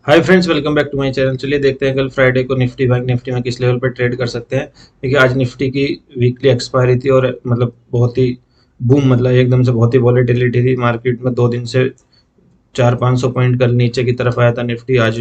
Hi friends, welcome back to my channel. चलिए देखते हैं कल फ्राइडे को निफ्टी बैंक निफ्टी में किस लेवल पर ट्रेड कर सकते हैं। देखिए आज निफ्टी की वीकली एक्सपायरी थी और मतलब बहुत ही बूम, मतलब एकदम से बहुत ही वॉलेटिलिटी थी मार्केट में। 2 दिन से 400-500 पॉइंट कल नीचे की तरफ आया था निफ्टी, आज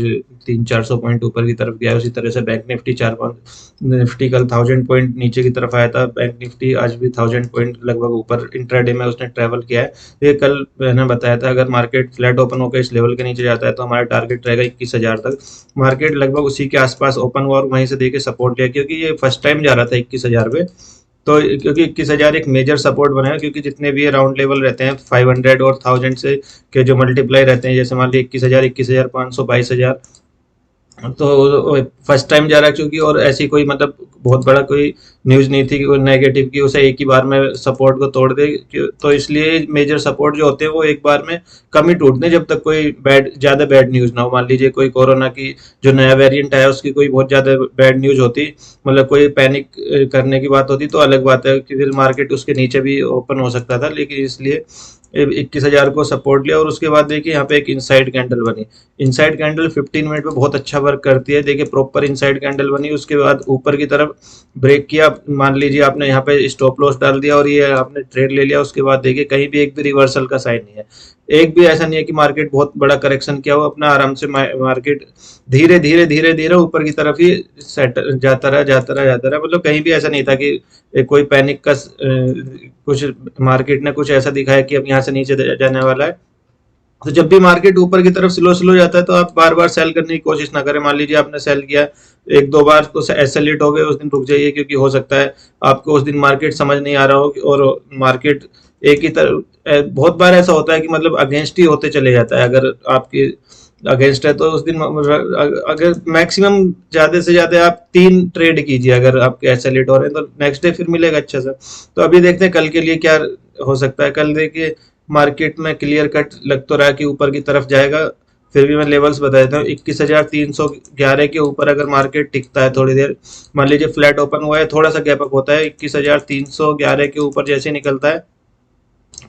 300-400 पॉइंट ऊपर की तरफ गया। उसी तरह से बैंक निफ्टी 4-5 निफ्टी कल 1000 पॉइंट नीचे की तरफ आया था। बैंक निफ्टी आज भी 1000 पॉइंट लगभग ऊपर इंट्राडे में उसने ट्रेवल किया है। ये कल मैंने बताया था, अगर मार्केट फ्लैट ओपन होकर इस लेवल के नीचे जाता है तो हमारा टारगेट रहेगा 21,000 तक। मार्केट लगभग उसी के आसपास ओपन हुआ और वहीं से देके सपोर्ट लिया, क्योंकि ये फर्स्ट टाइम जा रहा था 21,000 पे। तो क्योंकि 21,000 एक मेजर सपोर्ट बना है, क्योंकि जितने भी ये राउंड लेवल रहते हैं 500 और 1000 से के जो मल्टीप्लाई रहते हैं, जैसे मान लीजिए 21,000, 21,500, 22,000, तो फर्स्ट टाइम जा रहा है क्योंकि, और ऐसी कोई मतलब बहुत बड़ा कोई न्यूज नहीं थी कि कोई नेगेटिव की उसे एक ही बार में सपोर्ट को तोड़ दे। तो इसलिए मेजर सपोर्ट जो होते हैं वो एक बार में कम ही टूटते हैं, जब तक कोई ज्यादा बैड न्यूज ना हो। मान लीजिए कोई कोरोना की जो नया वेरिएंट आया उसकी कोई बहुत ज्यादा बैड न्यूज होती, मतलब कोई पैनिक करने की बात होती, तो अलग बात है कि फिर मार्केट उसके नीचे भी ओपन हो सकता था। लेकिन इसलिए 21,000 को सपोर्ट लिया और उसके बाद देखिए यहाँ पे एक इनसाइड कैंडल बनी। इनसाइड कैंडल 15 मिनट में बहुत अच्छा वर्क करती है। देखिए प्रॉपर इनसाइड कैंडल बनी, उसके बाद ऊपर की तरफ ब्रेक किया। मान लीजिए आपने यहाँ पे स्टॉप लॉस डाल दिया और ये आपने ट्रेड ले लिया। उसके बाद देखिए कहीं भी एक भी रिवर्सल का साइन नहीं है। एक भी ऐसा नहीं है कि मार्केट बहुत बड़ा करेक्शन किया हो, अपना आराम से मार्केट धीरे धीरे धीरे धीरे ऊपर की तरफ ही सेट जाता रहा जाता रहा जाता रहा। मतलब कहीं भी ऐसा नहीं था कि कोई पैनिक का कुछ मार्केट ने कुछ ऐसा दिखाया कि अब यहाँ से नीचे जाने वाला है। तो जब भी मार्केट ऊपर की तरफ स्लो स्लो जाता है तो आप बार बार सेल करने की कोशिश ना करें। मान लीजिए आपने सेल किया एक दो बार तो एसएलएट हो गए, उस दिन रुक जाइए, क्योंकि हो सकता है आपको उस दिन मार्केट समझ नहीं आ रहा हो और मार्केट एक ही तरफ। बहुत बार ऐसा होता है कि मतलब अगेंस्ट ही होते चले जाता है। अगर आपकी अगेंस्ट है तो उस दिन अगर मैक्सिमम ज्यादा से ज्यादा आप 3 ट्रेड कीजिए, अगर आपके एसएलएट हो रहे हैं तो नेक्स्ट डे फिर मिलेगा अच्छा सा। तो अभी देखते हैं कल के लिए क्या हो सकता है। कल देखिए मार्केट में क्लियर कट लग तो रहा है कि ऊपर की तरफ जाएगा। फिर भी मैं लेवल्स बता देता हूँ। 21,311 के ऊपर अगर मार्केट टिकता है थोड़ी देर, मान लीजिए फ्लैट ओपन हुआ है, थोड़ा सा गैप अप होता है, 21,311 के ऊपर जैसे निकलता है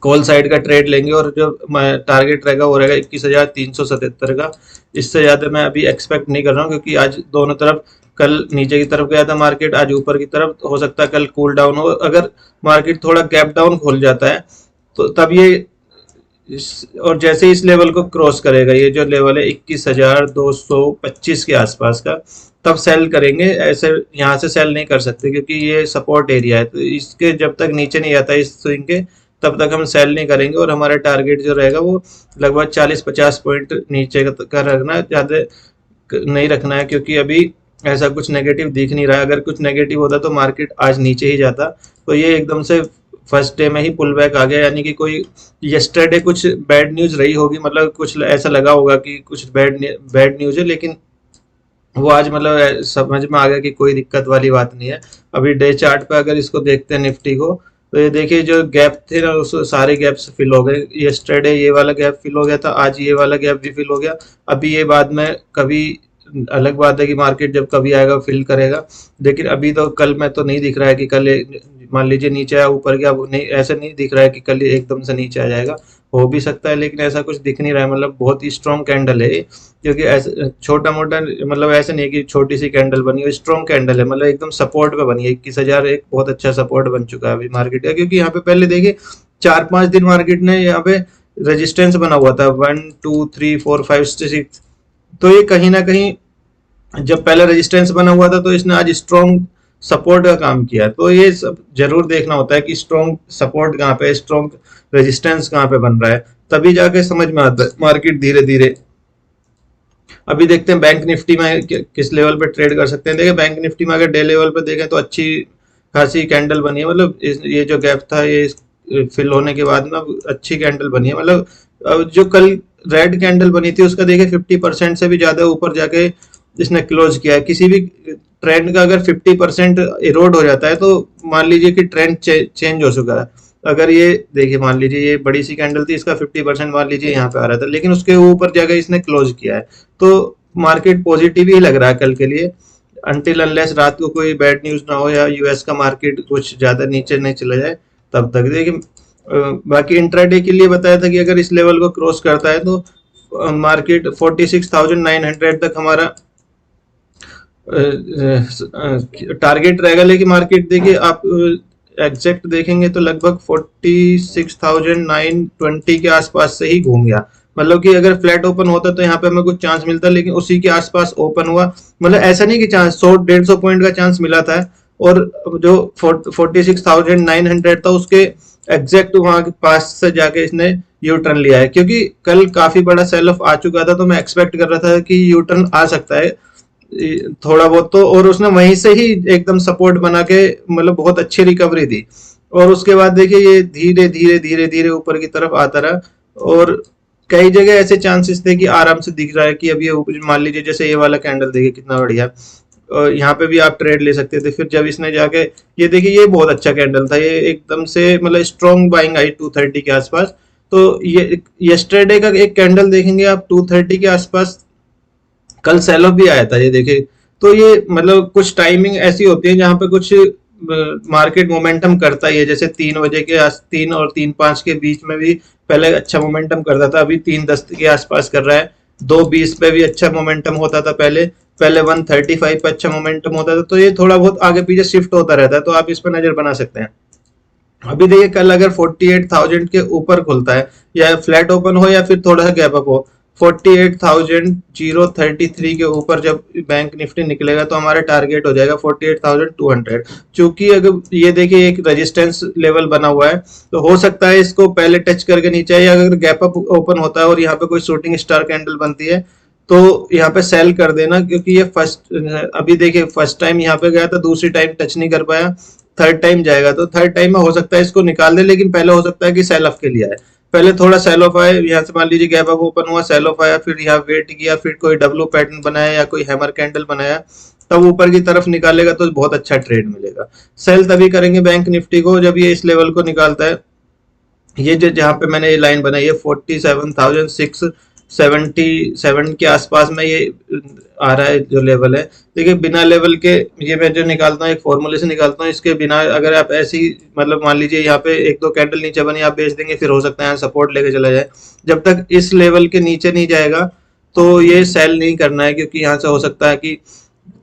कॉल साइड का ट्रेड लेंगे और जो टारगेट रहेगा वो रहेगा 21,377 का। इससे ज्यादा मैं अभी एक्सपेक्ट नहीं कर रहा हूँ, क्योंकि आज दोनों तरफ, कल नीचे की तरफ गया था मार्केट, आज ऊपर की तरफ। हो सकता है कल कूल डाउन हो। अगर मार्केट थोड़ा गैप डाउन खोल जाता है तो तब ये और जैसे ही इस लेवल को क्रॉस करेगा, ये जो लेवल है 21,225 के आसपास का, तब सेल करेंगे। ऐसे यहाँ से सेल नहीं कर सकते क्योंकि ये सपोर्ट एरिया है। तो इसके जब तक नीचे नहीं आता इस स्विंग के, तब तक हम सेल नहीं करेंगे। और हमारा टारगेट जो रहेगा वो लगभग 40-50 पॉइंट नीचे का रखना है, ज्यादा नहीं रखना है, क्योंकि अभी ऐसा कुछ नेगेटिव दिख नहीं रहा है। अगर कुछ नेगेटिव होता तो मार्केट आज नीचे ही जाता। तो ये एकदम से फर्स्ट डे में ही पुल बैक आ गया, यानी कि कोई यस्टरडे कुछ बैड न्यूज रही होगी, मतलब कुछ ऐसा लगा होगा कि कुछ बैड न्यूज है, लेकिन वो आज मतलब समझ में आ गया कि कोई दिक्कत वाली बात नहीं है। अभी डे चार्ट पे अगर इसको देखते हैं निफ्टी को, तो ये देखिए जो गैप थे ना उस सारे गैप्स फिल हो गए। यस्टरडे ये वाला गैप फिल हो गया था, आज ये वाला गैप भी फिल हो गया। अभी ये बाद में कभी अलग बात है कि मार्केट जब कभी आएगा फिल करेगा, लेकिन अभी तो कल में तो नहीं दिख रहा है कि कल मान लीजिए नीचे आया ऊपर गया, वो नहीं, ऐसा नहीं दिख रहा है कि कल एकदम से नीचे आ जाएगा। हो भी सकता है लेकिन ऐसा कुछ दिख नहीं रहा है। मतलब बहुत ही स्ट्रॉन्ग कैंडल है, क्योंकि ऐसे छोटा मोटा मतलब ऐसे नहीं है कि छोटी सी कैंडल बनी है, स्ट्रॉन्ग कैंडल है, मतलब एकदम सपोर्ट पे बनी है। 21,000 एक बहुत अच्छा सपोर्ट बन चुका है अभी मार्केट का, क्योंकि यहाँ पे पहले देखिए 4-5 दिन मार्केट ने यहाँ पे रेजिस्टेंस बना हुआ था, 1 2 3 4 5 6। तो ये कहीं ना कहीं जब पहले रेजिस्टेंस बना हुआ था तो इसने आज स्ट्रॉन्ग सपोर्ट का काम किया। तो ये सब जरूर देखना होता है कि स्ट्रॉन्ग सपोर्ट कहाँ पे, स्ट्रॉन्ग रेजिस्टेंस कहाँ पे बन रहा है, तभी जाके समझ में आता है मार्केट धीरे धीरे। अभी देखते हैं बैंक निफ्टी में किस लेवल पे ट्रेड कर सकते हैं। देखिए बैंक निफ्टी में अगर डे लेवल पे देखें तो अच्छी खासी कैंडल बनी है। मतलब ये जो गैप था ये फिल होने के बाद ना अच्छी कैंडल बनी है। मतलब जो कल रेड कैंडल बनी थी उसका देखिए 50% से भी ज्यादा ऊपर जाके इसने क्लोज किया है। किसी भी ट्रेंड का अगर 50% इरोड हो जाता है तो मान लीजिए कि ट्रेंड चेंज हो चुका है। अगर ये देखिए मान लीजिए ये बड़ी सी कैंडल थी, इसका 50% मान लीजिए यहाँ पे आ रहा था, लेकिन उसके ऊपर जाकर इसने क्लोज किया है, तो मार्केट पॉजिटिव ही लग रहा है कल के लिए। अनटिल अनलेस रात को कोई बैड न्यूज ना हो या यूएस का मार्केट कुछ ज्यादा नीचे नहीं चला जाए, तब तक देखिए। बाकी इंट्राडे के लिए बताया था कि अगर इस लेवल को क्रॉस करता है तो मार्केट 46,900 तक हमारा टारगेट रहेगा। लेकिन मार्केट देखिए आप एग्जैक्ट देखेंगे तो लगभग 46,920 के आसपास से ही घूम गया। मतलब कि अगर फ्लैट ओपन होता तो यहाँ पे हमें कुछ चांस मिलता, लेकिन उसी के आसपास ओपन हुआ। मतलब ऐसा नहीं कि चांस 100-150 पॉइंट का चांस मिला था, और जो 46,900 था उसके एग्जैक्ट वहां के पास से जाके इसने यू टर्न लिया है। क्योंकि कल काफी बड़ा सेल ऑफ आ चुका था, तो मैं एक्सपेक्ट कर रहा था कि यू टर्न आ सकता है थोड़ा बहुत तो, और उसने वहीं से ही एकदम सपोर्ट बना के मतलब बहुत अच्छी रिकवरी दी। और उसके बाद देखिए ये धीरे धीरे धीरे धीरे ऊपर की तरफ आता रहा, और कई जगह ऐसे चांसेस थे कि आराम से दिख रहा है कि अब ये मान लीजिए जैसे ये वाला कैंडल देखिए कितना बढ़िया, और यहाँ पे भी आप ट्रेड ले सकते थे। फिर जब इसने जाके ये देखिए ये बहुत अच्छा कैंडल था, ये एकदम से मतलब स्ट्रॉन्ग बाइंग आई 230 के आसपास। तो ये यस्टरडे का एक कैंडल देखेंगे आप 230 के आसपास, कल सेल ऑफ भी आया था ये देखिए। तो ये मतलब कुछ टाइमिंग ऐसी होती है जहां पे कुछ मार्केट मोमेंटम करता ही है। जैसे 3 बजे के 3 और 3:05 के बीच में भी पहले अच्छा मोमेंटम करता था, अभी 3:10 के आसपास कर रहा है। 2:20 पे भी अच्छा मोमेंटम होता था पहले पहले 135 पे अच्छा मोमेंटम होता था। तो ये थोड़ा बहुत आगे पीछे शिफ्ट होता रहता है, तो आप इस पर नजर बना सकते हैं। अभी देखिए कल अगर 48,000 के ऊपर खुलता है, या फ्लैट ओपन हो या फिर थोड़ा सा गैप अप हो, 48,033 के ऊपर जब बैंक निफ्टी निकलेगा तो हमारा टारगेट हो जाएगा 48,200। चूंकि अगर ये देखिए एक रेजिस्टेंस लेवल बना हुआ है, तो हो सकता है इसको पहले टच करके नीचे, या अगर गैप अप ओपन होता है और यहाँ पे कोई शूटिंग स्टार कैंडल बनती है तो यहाँ पे सेल कर देना। क्योंकि ये अभी देखिए फर्स्ट टाइम यहाँ पे गया था, दूसरी टाइम टच नहीं कर पाया, थर्ड टाइम जाएगा। तो थर्ड टाइम में हो सकता है इसको निकाल दे, लेकिन पहले हो सकता है कि सेल ऑफ के लिए आए। पहले थोड़ा सेल ऑफ आए, यहाँ से मान लीजिए गैप अप ओपन हुआ, सेल ऑफ आया, फिर यहाँ वेट किया, फिर कोई डब्ल्यू पैटर्न बनाया या कोई हैमर कैंडल बनाया, तब ऊपर की तरफ निकालेगा तो बहुत अच्छा ट्रेड मिलेगा। सेल तभी करेंगे बैंक निफ्टी को जब ये इस लेवल को निकालता है। ये जो जहाँ पे मैंने ये लाइन बनाई है 47,677 के आसपास में ये आ रहा है जो लेवल है। देखिए बिना लेवल के ये मैं जो निकालता हूँ एक फॉर्मूले से निकालता हूँ, इसके बिना अगर आप ऐसी मतलब मान लीजिए यहाँ पे 1-2 कैंडल नीचे बनी आप बेच देंगे, फिर हो सकता है यहाँ सपोर्ट लेके चला जाए। जब तक इस लेवल के नीचे नहीं जाएगा तो ये सेल नहीं करना है, क्योंकि यहाँ से हो सकता है कि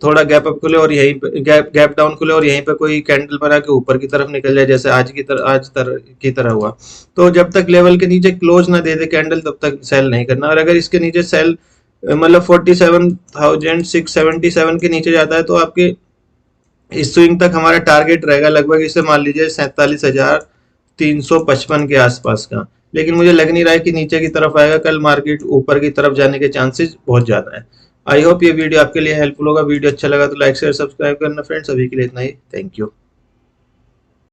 थोड़ा गैप अप खुले और यहीं पे गैप डाउन खुले और यहीं पे कोई कैंडल बना के ऊपर की तरफ निकल जाए, जैसे आज की तरह हुआ। तो जब तक लेवल के नीचे क्लोज ना दे दे कैंडल तब तक सेल नहीं करना। और अगर इसके नीचे सेल मतलब 47,677 के नीचे जाता है तो आपके इस स्विंग तक हमारा टारगेट रहेगा लगभग, इसे मान लीजिए 47,355 के आसपास का। लेकिन मुझे लग नहीं रहा है कि नीचे की तरफ आएगा, कल मार्केट ऊपर की तरफ जाने के चांसेस बहुत ज्यादा है। आई होप ये वीडियो आपके लिए हेल्पफुल होगा। वीडियो अच्छा लगा तो लाइक शेयर सब्सक्राइब करना फ्रेंड्स। अभी के लिए इतना ही, थैंक यू।